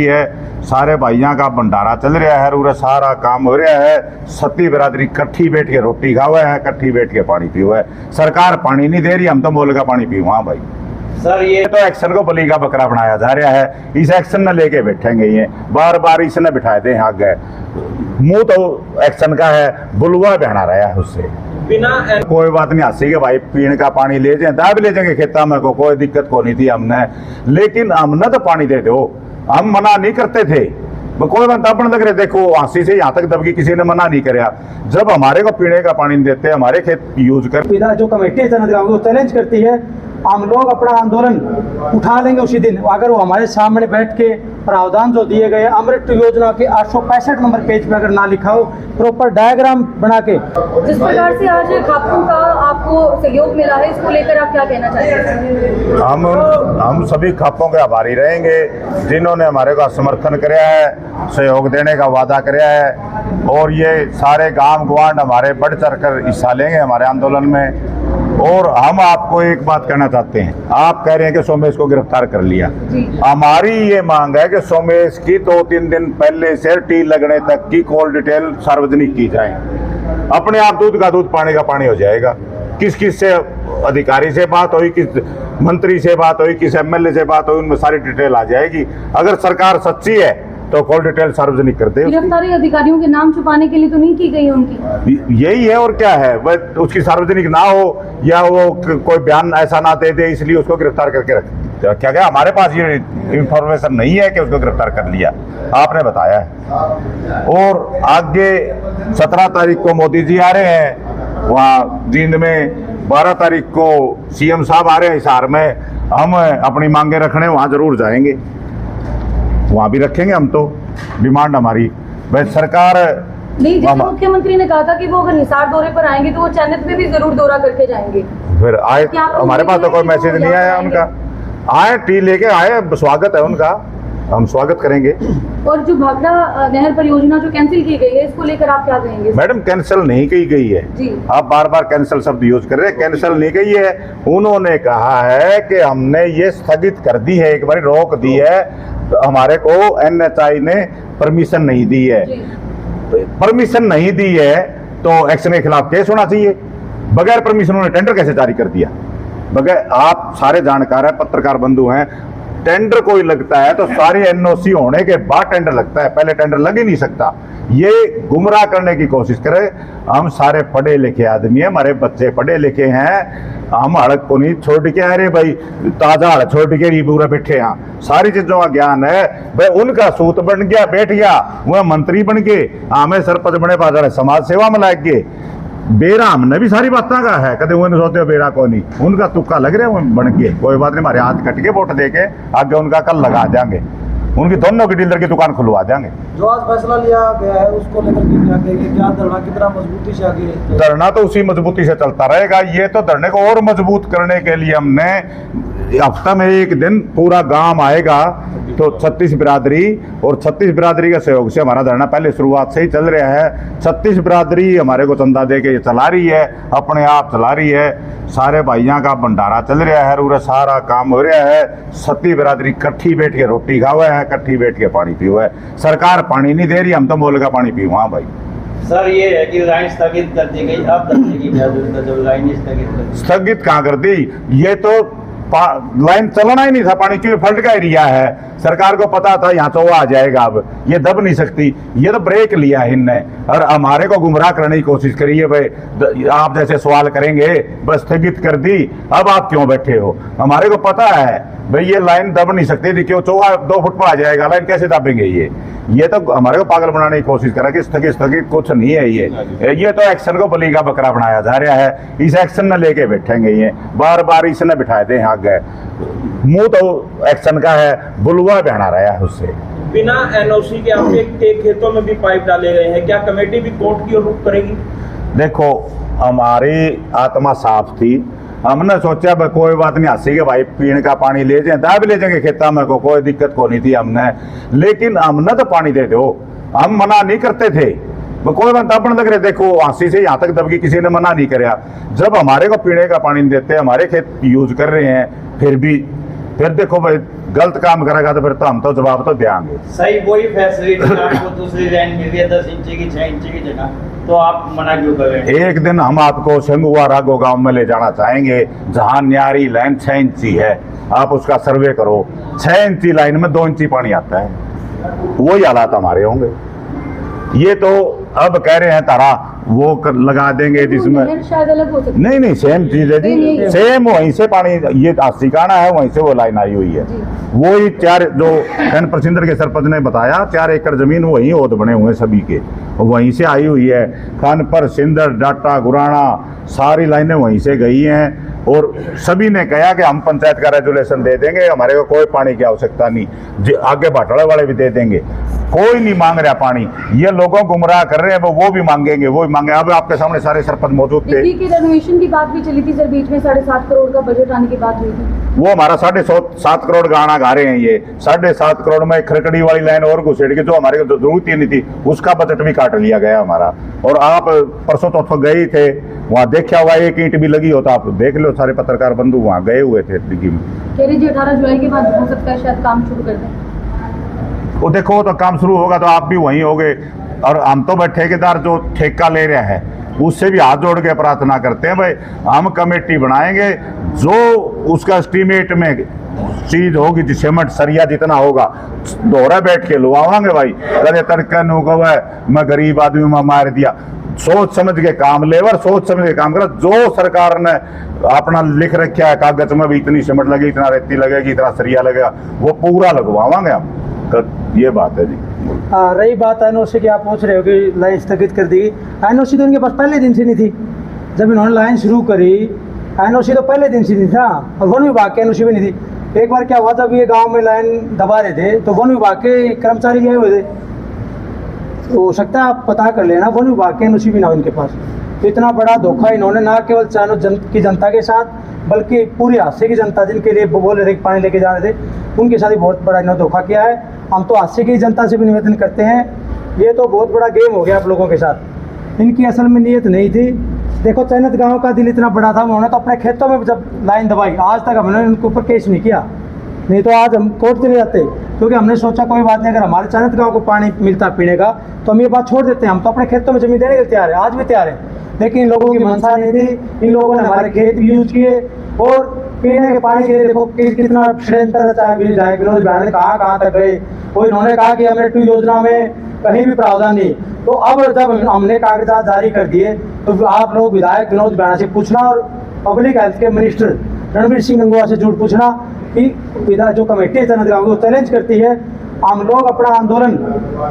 है। सारे भाइयों का भंडारा चल रहा है और सारा काम हो रहा है। सती बिरादरी कट्ठी बैठ के रोटी खावा है, कट्ठी बैठ के पानी पीवा है। सरकार पानी नहीं दे रही, हम तो मोल का पानी पीवा। हाँ भाई सर, ये तो एक्शन को बली का बकरा बनाया जा रहा है। इस एक्शन न लेके बैठेंगे, ये बार बार इसने बिठा दे आगे। मुंह तो एक्शन का है, बुलवा बहना रहा है उससे। बिना कोई बात नहीं, हंसी के भाई पीने का पानी ले जाए, दाब ले जाएंगे खेता में, को कोई दिक्कत को नहीं थी हमने। लेकिन हमने तो पानी दे दो, हम मना नहीं करते थे। कोई बात अपन लग रहे, देखो हंसी से यहाँ तक दबकी किसी ने मना नहीं कराया। जब हमारे को पीने का पानी देते, हमारे खेत यूज कर, जो कमेटी है वो चैलेंज करती है, हम लोग अपना आंदोलन उठा लेंगे उसी दिन अगर वो हमारे सामने बैठ के प्रावधान जो दिए गए अमृत योजना के 865 नंबर पेज पे अगर ना लिखा हो, प्रॉपर डायग्राम बना के। जिस प्रकार से आज खापों का आपको सहयोग मिला है, इसको लेकर आप क्या कहना चाहेंगे? हम सभी खापों के आभारी रहेंगे जिन्होंने हमारे को समर्थन कराया है, सहयोग देने का वादा कराया है। और ये सारे गांव गवांड हमारे बढ़ चढ़ कर हिस्सा लेंगे हमारे आंदोलन में। और हम आपको एक बात कहना चाहते हैं, आप कह रहे हैं कि सोमेश को गिरफ्तार कर लिया। हमारी ये मांग है कि सोमेश की 2-3 दिन पहले से टी लगने तक की कॉल डिटेल सार्वजनिक की जाए। अपने आप दूध का दूध पानी का पानी हो जाएगा। किस किस से अधिकारी से बात हुई, किस मंत्री से बात हुई, किस एमएलए से बात हुई, उनमें सारी डिटेल आ जाएगी। अगर सरकार सच्ची है तो कॉल डिटेल सार्वजनिक कर दे। गिरफ्तारी अधिकारियों के नाम छुपाने के लिए तो नहीं की गई उनकी? यही है और क्या है, वह उसकी सार्वजनिक ना हो या वो कोई बयान ऐसा ना दे दे, इसलिए उसको गिरफ्तार करके रखा गया। हमारे पास ये इंफॉर्मेशन नहीं है कि उसको गिरफ्तार कर लिया, आपने बताया है। और आगे 17 तारीख को मोदी जी आ रहे हैं वहाँ जींद में, 12 तारीख को सीएम साहब आ रहे हैं हिसार में। हम अपनी मांगे रखने वहाँ जरूर जाएंगे, वहाँ भी रखेंगे हम तो डिमांड हमारी। वह सरकार नहीं, जिस मुख्यमंत्री ने कहा था कि वो अगर हिसार दौरे पर आएंगे तो वो चैनत में भी जरूर दौरा करके जाएंगे। फिर आए, हमारे पास तो कोई मैसेज नहीं आया उनका। आए, टी लेके आए, स्वागत है उनका, हम स्वागत करेंगे। और जो भाखड़ा नहर परियोजना जो कैंसिल की गई है, इसको लेकर आप क्या कहेंगे? मैडम कैंसिल नहीं की गई है, आप बार बार कैंसिल शब्द यूज कर रहे हैं। कैंसिल नहीं की है, उन्होंने कहा है कि हमने ये स्थगित कर दी है, एक बार रोक दी है। तो हमारे को एनएचआई ने परमिशन नहीं दी है। परमिशन नहीं दी है तो एक्शन के खिलाफ केस होना चाहिए। बगैर परमिशन उन्होंने टेंडर कैसे जारी कर दिया? बगैर, आप सारे जानकार हैं, पत्रकार बंधु हैं, टेंडर कोई लगता है तो सारी एनओसी होने के बाद टेंडर लगता है, पहले टेंडर लग ही नहीं सकता। ये गुमराह करने की कोशिश करे। हम सारे पढ़े लिखे आदमी हैं, हमारे बच्चे पढ़े लिखे हैं, हम हड़क को नहीं छोड़ के आ रहे भाई, ताजा हड़क छोड़ के ही पूरा बैठे हैं। सारी चीजों का ज्ञान है भाई। उनका सूत बन गया, बैठ गया, वह मंत्री बन के, हमें सरपंच बने, बाजार समाज सेवा में लाग गए। बेरा हमने भी सारी बातें का है, कदे वो सोचते हो बेरा को नहीं, उनका तुक्का लग रहा है बन के। कोई बात नहीं, हमारे हाथ कट के वोट दे के आगे उनका कल लगा देंगे, उनकी दोनों की डीलर की दुकान खुलवा देंगे। जो आज फैसला लिया गया है उसको लेकर क्या धरना कितना मजबूती से आगे? धरना तो उसी मजबूती से चलता रहेगा। ये तो धरने को और मजबूत करने के लिए हमने हफ्ता में एक दिन पूरा गांव आएगा तो 36 बिरादरी और 36 बिरादरी के सहयोग से हमारा धरना पहले शुरुआत से ही चल रहा है। 36 बिरादरी हमारे को चंदा दे के चला रही है, अपने आप चला रही है। सारे भाइयों का भंडारा चल रहा है और सारा काम हो रहा है। सती बिरादरी कट्ठी बैठ के रोटी खावा है, कट्ठी बैठ के पानी पीवा है। सरकार पानी नहीं दे रही, हम तो मोल का पानी पीवा। हाँ भाई सर, ये है कि लाइन स्थगित कर दी गई, अब धरने की क्या जरूरत है? जब लाइन स्थगित कहाँ कर दी? ये तो लाइन चलना ही नहीं था, पानी क्यों फ्लड का एरिया है। सरकार को पता था यहाँ तो वो आ जाएगा, अब ये दब नहीं सकती। ये तो ब्रेक लिया है इनने और हमारे को गुमराह करने की कोशिश करी है। भाई आप जैसे सवाल करेंगे, बस स्थगित कर दी, अब आप क्यों बैठे हो? हमारे को पता है भाई ये लाइन दब नहीं सकती थी, क्यों 2 फुट पर आ जाएगा, लाइन कैसे दबेंगे? ये तो हमारे को पागल बनाने की कोशिश करा कि स्थगित कुछ नहीं है। ये तो एक्शन को बली का बकरा बनाया जा रहा है। इस एक्शन न लेके बैठेंगे, ये बार बार इसने बिठाए दे आगे। मुंह तो एक्शन का है, बुलवा बहना रहा है उससे। बिना एनओसी के आपके खेतों में भी पाइप डाले गए हैं, क्या कमेटी भी कोर्ट की ओर रुख करेगी? देखो, हमारी आत्मा साफ थी, हमने सोचा भाई कोई बात नहीं, हंसी के भाई पीने का पानी ले जाए, दाब ले जाएंगे खेता में, को कोई दिक्कत को नहीं थी हमने। लेकिन हमने तो पानी दे दो, हम मना नहीं करते थे। कोई बात अपन लग रहे, देखो हंसी से यहाँ तक दबकी किसी ने मना नहीं कराया। जब हमारे को पीने का पानी देते, हमारे खेत यूज कर रहे हैं, फिर भी फिर देखो भाई गलत काम करेगा तो फिर तो हम तो जवाब तो देंगे। सही वही फैसिलिटी आपको दूसरी लाइन मिल रही है 10 इंची की 6 इंची की जगह, तो आप मना क्यों कर रहे हैं? एक दिन हम आपको शंगुआ राघो गांव में ले जाना चाहेंगे जहां न्यारी लाइन 6 इंची है, आप उसका सर्वे करो। 6 इंची लाइन में 2 इंची पानी आता है, वही हालात हमारे होंगे। ये तो अब कह रहे हैं तारा वो लगा देंगे जिसमें नहर शायद अलग हो सकती नहीं नहीं सेम चीज है जी, सेम वहीं से पानी ये सिकाना है, वहीं से वो लाइन आई हुई है। वही 4 जो खन प्रसिंदर के सरपंच ने बताया 4 एकड़ जमीन वहीं ओद बने हुए सभी के, वहीं से आई हुई है। खान पर सिंदर डाटा गुराना सारी लाइनें वहीं से गई हैं और सभी ने कहा कि हम पंचायत का रेजुलेशन दे देंगे, हमारे को कोई पानी की आवश्यकता नहीं, आगे बाटड़े वाले भी दे देंगे, कोई नहीं मांग रहा पानी। ये लोगों गुमराह कर रहे हैं, वो भी मांगेंगे, वो भी मांगे। अब आपके सामने सारे सरपंच मौजूद थे। डिग्री की रेनोवेशन की बात भी चली थी सर, बीच में 7.5 करोड़ का बजट आने की बात हुई थी। वो हमारा 7.5 करोड़ गाना गा रहे हैं। ये 7.5 करोड़ में खरकड़ी वाली लाइन और घुसेड़ के जो हमारे को जरूरत ही नहीं थी उसका बजट भी काट लिया गया हमारा। और आप परसों तो गए ही थे, वहाँ देखा हुआ एक ईंट भी लगी होता, आप देख लो, सारे पत्रकार बंधु वहाँ गए हुए थे डिग्गी में। कह रही जी 18 जुलाई के बाद हो सकता है शायद काम शुरू कर दें। वो देखो तो काम शुरू होगा तो आप भी वहीं होगे। और हम तो भाई ठेकेदार जो ठेका ले रहा है उससे भी हाथ जोड़ के प्रार्थना करते हैं, भाई हम कमेटी बनाएंगे, जो उसका एस्टीमेट में चीज होगी, जो सीमेंट सरिया जितना होगा दोहरा बैठ के लुवावांगे भाई। कदे तड़का नुको मैं गरीब आदमी में मार दिया, सोच समझ के काम लेवर, सोच समझ के काम करो। जो सरकार ने अपना लिख रखा है कागज में भी इतनी सीमेंट लगेगी, इतना रेती लगेगी, इतना सरिया लगेगा, वो पूरा लगवावांगे हम। ये बात है जी। रही बात एनओसी की, आप पूछ रहे हो कि लाइन स्थगित कर दी। एनओसी तो इनके पास पहले दिन से नहीं थी, जब इन्होंने लाइन शुरू करी एनओसी तो पहले दिन से नहीं था, और वन विभाग की एनओसी भी नहीं थी। एक बार क्या हुआ, जब ये गांव में लाइन दबा रहे थे तो वन विभाग के कर्मचारी गए हुए थे, तो हो सकता है आप पता कर लेना वन विभाग के एनओसी भी ना हो इनके पास। तो इतना बड़ा धोखा इन्होंने ना केवल चानो की जनता के साथ बल्कि पूरी हादसे की जनता जिनके लिए बोल रहे थे पानी लेके जा रहे थे उनके साथ ही बहुत बड़ा इन्होंने धोखा किया है। हम तो हादसे की जनता से भी निवेदन करते हैं, ये तो बहुत बड़ा गेम हो गया आप लोगों के साथ। इनकी असल में नीयत नहीं थी। देखो चैनत गांव का दिल इतना बड़ा था, उन्होंने तो अपने खेतों में जब लाइन दबाई, आज तक हमने उनके ऊपर केस नहीं किया, नहीं तो आज हम कोर्ट चले जाते, क्योंकि हमने सोचा कोई बात नहीं, अगर हमारे चैनत गांव को पानी मिलता पीने का तो हम ये बात छोड़ देते हैं, हम तो अपने खेतों में जमीन देने के तैयार है, आज भी तैयार है। लेकिन इन लोगों की मंशा नहीं थी, इन लोगों ने हमारे खेत भी यूज किए और पीने के पानी के लिए देखो कितना षड्यंत्र रचा है। विनोद बिहार ने कहाँ तक गए, वो इन्होंने कहा कि अमृत योजना में कहीं भी प्रावधान नहीं। तो अब जब हमने कागजात जारी कर दिए तो आप लोग विधायक विनोद बिहार से पूछना और पब्लिक हेल्थ के मिनिस्टर रणवीर सिंह गंगवा से झूठ पूछना कि विधायक जो कमेटी है चैनत गाँव को चैलेंज करती है, हम लोग अपना आंदोलन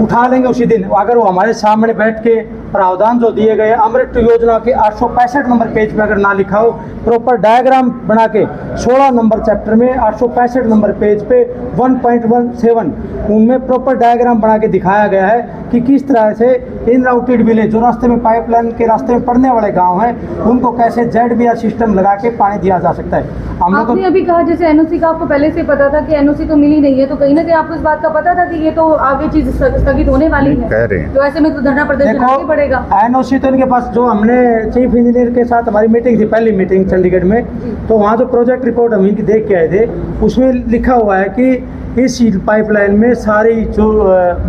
उठा लेंगे उसी दिन अगर वो हमारे सामने बैठ के प्रावधान जो दिए गए अमृत योजना के 865 नंबर पेज पे अगर ना लिखा हो, प्रॉपर डायग्राम बना के 16 नंबर चैप्टर में 865 नंबर पेज पे 1.17 उनमें प्रॉपर डायग्राम बना के दिखाया गया है कि किस तरह से इन राउटेड विलेज जो रास्ते में पाइपलाइन के रास्ते में पड़ने वाले गाँव हैं उनको कैसे ZBR सिस्टम लगा के पानी दिया जा सकता है। हम लोग आपने अभी कहा जैसे एनओसी का आपको पहले से पता था कि एनओसी तो मिली नहीं है, तो कहीं ना कहीं आपको इस बात का पता था कि ये तो आगे चीज स्थगित होने वाली है, कह रहे हैं। तो ऐसे में तो धरना प्रदर्शन आगे पड़ेगा। एनओसी तो इनके पास, जो हमने चीफ इंजीनियर के साथ हमारी मीटिंग थी, पहली मीटिंग चंडीगढ़ में, तो वहाँ जो प्रोजेक्ट रिपोर्ट हम इनकी देख के आए थे उसमें लिखा हुआ है कि इस पाइपलाइन में सारी जो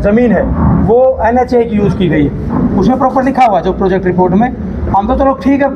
जमीन है वो NHA की यूज़ की गई है, उसमें प्रॉपर लिखा हुआ है जो प्रोजेक्ट रिपोर्ट में। हम तो चलो ठीक है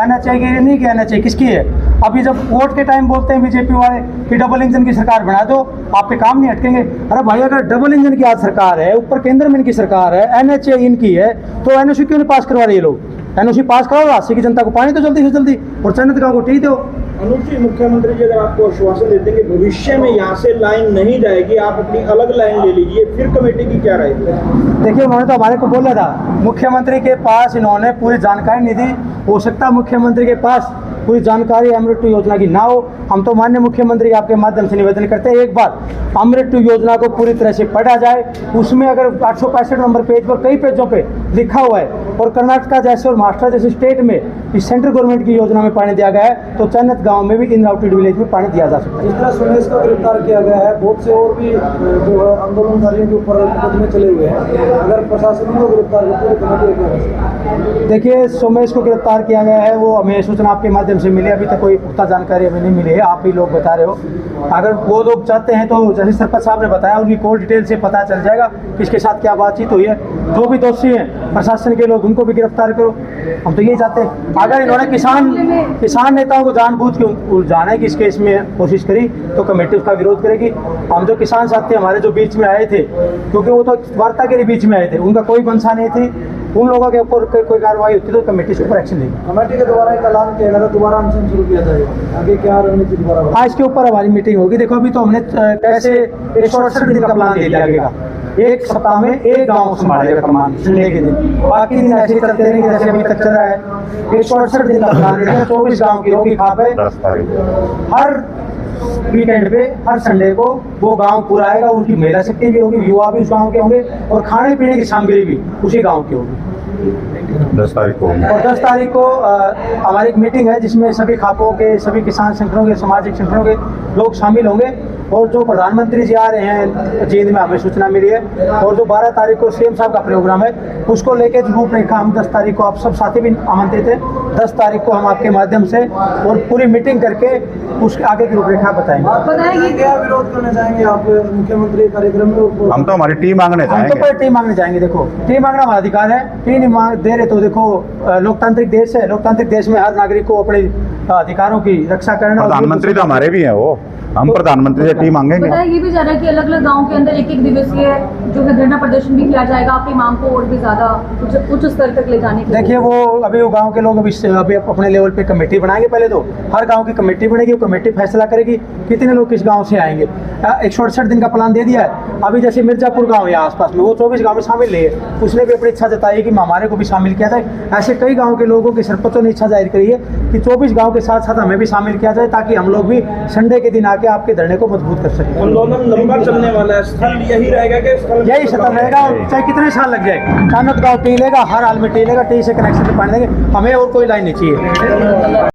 NHA की नहीं कि NHA किसकी है। अभी जब वोट के टाइम बोलते हैं बीजेपी वाले कि डबल इंजन की सरकार बना दो, आपके काम नहीं अटकेंगे। अरे भाई अगर डबल इंजन की आज सरकार है, ऊपर केंद्र में इनकी सरकार है, NHA इनकी है, तो NOC क्यों नहीं पास करवा रही है लोग? NOC पास कराओ, हादसे की जनता को पानी तो जल्दी से जल्दी और चैनत गाँव को ठीक दो। अनुप जी, मुख्यमंत्री जी अगर आपको आश्वासन देते हैं कि भविष्य में यहाँ से लाइन नहीं जाएगी, आप अपनी अलग लाइन ले लीजिए, फिर कमेटी की क्या राय है? देखिए उन्होंने तो हमारे को बोला था, मुख्यमंत्री के पास इन्होंने पूरी जानकारी नहीं दी। हो सकता है मुख्यमंत्री के पास पूरी जानकारी अमृत योजना की ना हो। हम तो माननीय मुख्यमंत्री के आपके माध्यम से निवेदन करते हैं, एक बार अमृत योजना को पूरी तरह से पढ़ा जाए। उसमें अगर 865 नंबर पेज पर कई पेजों पे लिखा हुआ है और कर्नाटका जैसे और महाराष्ट्र जैसे स्टेट में इस सेंट्रल गवर्नमेंट की योजना में पानी दिया गया है, तो चन्नत गांव में भी इन आउटेड विलेज में पानी दिया जा सकता है। इस तरह सुमेश को गिरफ्तार किया गया है, बहुत से और भी जो है आंदोलनकारियों के ऊपर मुकदमे चले हुए हैं। अगर प्रशासन को गिरफ्तार करते तो कमेटी क्या? देखिए, सोमेश को गिरफ्तार किया गया है, वो हमें सूचना आपके माध्यम से मिली, अभी तक कोई पुख्ता जानकारी हमें नहीं मिली है, आप ही लोग बता रहे हो। अगर वो लोग चाहते हैं तो जैसे सरपंच साहब ने बताया, उनकी कॉल डिटेल से पता चल जाएगा किसके साथ क्या बातचीत हुई है। जो भी दोषी हैं प्रशासन के लोग, उनको भी गिरफ्तार करो, हम तो यही चाहते हैं। अगर इन्होंने किसान नेताओं को जानबूझ के उलझाने की इस केस में कोशिश करी तो कमेटी उसका विरोध करेगी। हम जो किसान साथी हमारे जो बीच में आए थे, क्योंकि वो तो वार्ता के लिए बीच में आए थे, उनका कोई मंशा नहीं थी, उन लोगों के ऊपर कोई कार्रवाई होती तो कमेटी उसके ऊपर एक्शन लेगी। कमेटी के द्वारा एक ऐलान किया गया, दोबारा अनशन शुरू किया जाएगा, आगे क्या रणनीति दोबारा? हाँ, इसके ऊपर हमारी मीटिंग होगी। देखो, अभी तो हमने कैसे 168 दिन का प्लान दे दिया गया, एक सप्ताह में एक गांव संभालेगा कमान संडे के दिन, बाकी दिन ऐसे चलते रहेंगे जैसे अभी तक चल रहा है। 168 दिन का प्लान दे दिया, 24 गाँव की होगी खा पे, 10 तारीख हर वीकेंड पे हर संडे को वो गांव पूरा आएगा, उनकी महिला शक्ति भी होगी, युवा भी उस गांव के होंगे और खाने पीने की सामग्री भी उसी गांव की होगी। 10 तारीख को और 10 तारीख को हमारी एक मीटिंग है जिसमें सभी खापों के, सभी किसान संगठनों के, सामाजिक संगठनों के लोग शामिल होंगे। और जो प्रधानमंत्री जी आ रहे हैं जींद में, हमें सूचना मिली है, और जो 12 तारीख को सीएम साहब का प्रोग्राम है, उसको लेके रूपरेखा हम 10 तारीख को, आप सब साथी भी आमंत्रित हैं, 10 तारीख को हम आपके माध्यम से और पूरी मीटिंग करके उसके आगे की रूपरेखा बताएंगे। क्या विरोध करने जाएंगे आप मुख्यमंत्री कार्यक्रम में? हम तो हमारी टीम मांगने हम तो जाएंगे। पर टीम मांगने जाएंगे। देखो, टीम मांगना हमारा अधिकार है, टीम नहीं मांग दे रहे तो देखो, लोकतांत्रिक देश है, लोकतांत्रिक देश में हर नागरिक को अपने अधिकारों की रक्षा करना। प्रधानमंत्री तो हमारे भी हैं, वो हम प्रधानमंत्री से टीम मांगेंगे। बताया ये भी जा रहा है कि अलग अलग गाँव के अंदर 1-1 दिवसीय जो है धरना प्रदर्शन भी किया जाएगा आपकी मांग को और भी ज्यादा उच्च स्तर तक ले जाने के लिए। देखिए, वो अभी वो गांव के लोग अभी अपने लेवल पे कमेटी बनाएंगे। पहले तो हर गांव की कमेटी बनेगी, वो कमेटी फैसला करेगी कितने लोग किस गांव से आएंगे। 168 दिन का प्लान दे दिया है। अभी जैसे मिर्जापुर गांव है आसपास में, वो 24 गांव में शामिल नहीं है, उसने भी अपनी इच्छा जताई कि हमारे को भी शामिल किया जाए। ऐसे कई गाँव के लोगों के सरपंचों ने इच्छा जाहिर करी है कि 24 गाँव के साथ साथ हमें भी शामिल किया जाए, ताकि हम लोग भी संडे के दिन आके आपके धरने को मजबूत कर सकें। आंदोलन लंबा चलने वाला है, स्थल यही रहेगा कि स्थल यही सतर्क रहेगा, चाहे कितने साल लग जाए। कानत गाँव टी लेगा, हर हाल में टी लेगा, टी से कनेक्शन से पानी देंगे, हमें और कोई लाइन नहीं चाहिए।